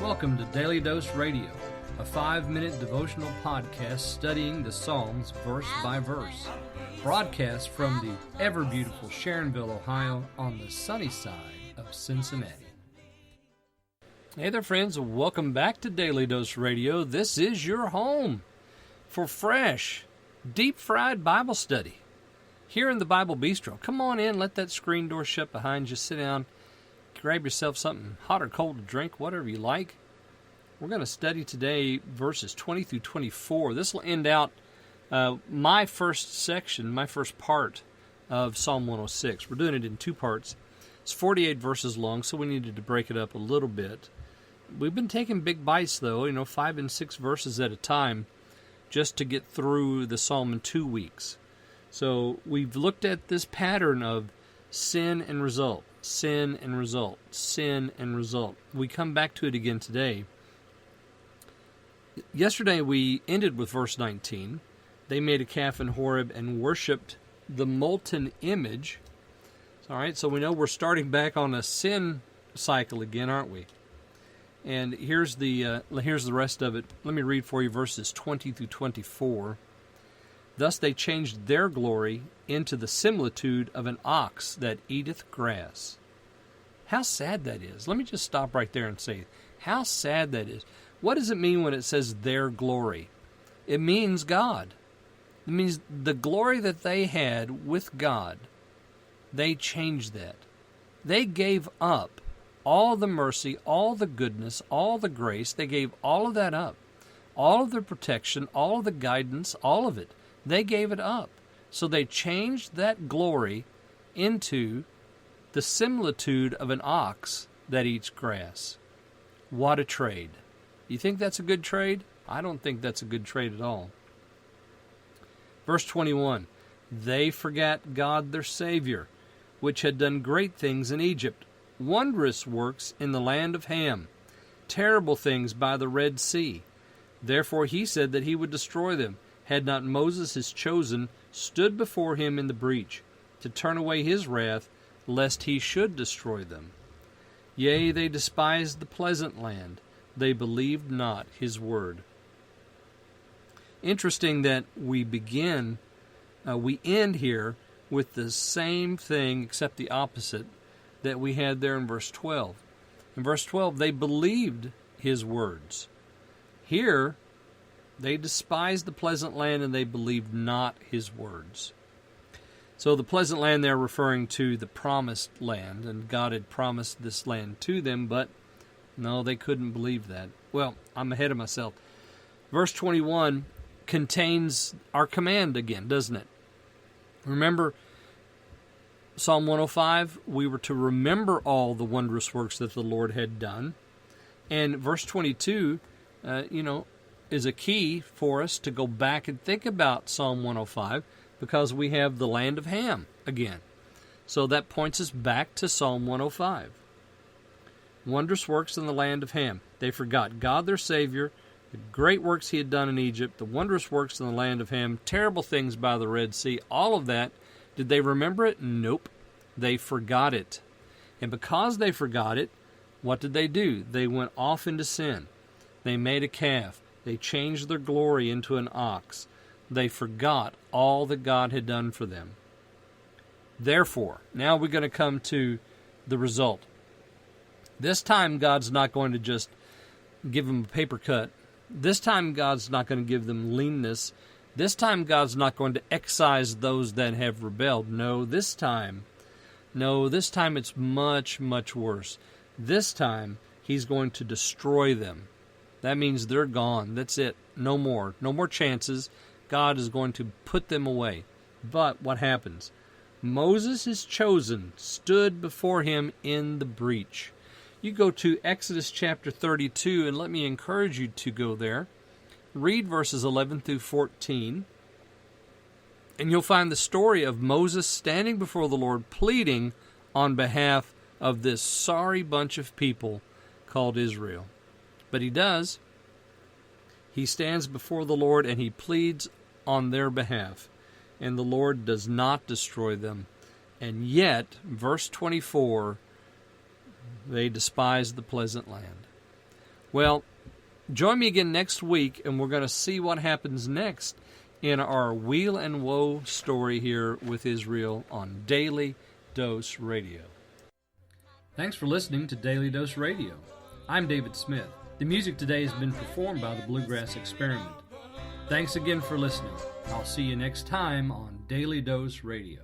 Welcome to Daily Dose Radio, a 5-minute devotional podcast studying the Psalms verse by verse. Broadcast from the ever-beautiful Sharonville, Ohio, on the sunny side of Cincinnati. Hey there, friends. Welcome back to Daily Dose Radio. This is your home for fresh, deep-fried Bible study here in the Bible Bistro. Come on in, let that screen door shut behind you, sit down, grab yourself something hot or cold to drink, whatever you like. We're going to study today verses 20 through 24. This will end out my first section, my first part of Psalm 106. We're doing it in two parts. It's 48 verses long, so we needed to break it up a little bit. We've been taking big bites, though, 5 and 6 verses at a time, just to get through the Psalm in 2 weeks. So we've looked at this pattern of sin and result, sin and result, sin and result. We come back to it again today. Yesterday we ended with verse 19. They made a calf in Horeb and worshipped the molten image. All right, so we know we're starting back on a sin cycle again, aren't we? And here's the rest of it. Let me read for you verses 20 through 24. Thus they changed their glory into the similitude of an ox that eateth grass. How sad that is. Let me just stop right there and say, how sad that is. What does it mean when it says their glory? It means God. It means the glory that they had with God, they changed that. They gave up all the mercy, all the goodness, all the grace. They gave all of that up. All of the protection, all of the guidance, all of it. They gave it up. So they changed that glory into the similitude of an ox that eats grass. What a trade. You think that's a good trade? I don't think that's a good trade at all. Verse 21, they forgot God their Savior, which had done great things in Egypt, wondrous works in the land of Ham, terrible things by the Red Sea. Therefore he said that he would destroy them, had not Moses his chosen stood before him in the breach, to turn away his wrath, lest he should destroy them. Yea, they despised the pleasant land. They believed not his word. Interesting that we end here with the same thing except the opposite that we had there in verse 12. In verse 12, they believed his words. Here, they despised the pleasant land and they believed not his words. So the pleasant land they're referring to the promised land, and God had promised this land to them, but no, they couldn't believe that. Well, I'm ahead of myself. Verse 21 contains our command again, doesn't it? Remember Psalm 105, we were to remember all the wondrous works that the Lord had done. And verse 22, is a key for us to go back and think about Psalm 105 because we have the land of Ham again. So that points us back to Psalm 105. Wondrous works in the land of Ham. They forgot God their Savior, the great works he had done in Egypt, the wondrous works in the land of Ham, terrible things by the Red Sea, all of that. Did they remember it? Nope. They forgot it. And because they forgot it, what did they do? They went off into sin. They made a calf. They changed their glory into an ox. They forgot all that God had done for them. Therefore, now we're going to come to the result. This time, God's not going to just give them a paper cut. This time, God's not going to give them leanness. This time, God's not going to excise those that have rebelled. No, this time it's much, much worse. This time, he's going to destroy them. That means they're gone. That's it. No more. No more chances. God is going to put them away. But what happens? Moses is chosen, stood before him in the breach. You go to Exodus chapter 32, and let me encourage you to go there. Read verses 11 through 14, and you'll find the story of Moses standing before the Lord pleading on behalf of this sorry bunch of people called Israel. But he does. He stands before the Lord and he pleads on their behalf, and the Lord does not destroy them. And yet, verse 24, they despised the pleasant land. Well, join me again next week, and we're going to see what happens next in our Weal and Woe story here with Israel on Daily Dose Radio. Thanks for listening to Daily Dose Radio. I'm David Smith. The music today has been performed by the Bluegrass Experiment. Thanks again for listening. I'll see you next time on Daily Dose Radio.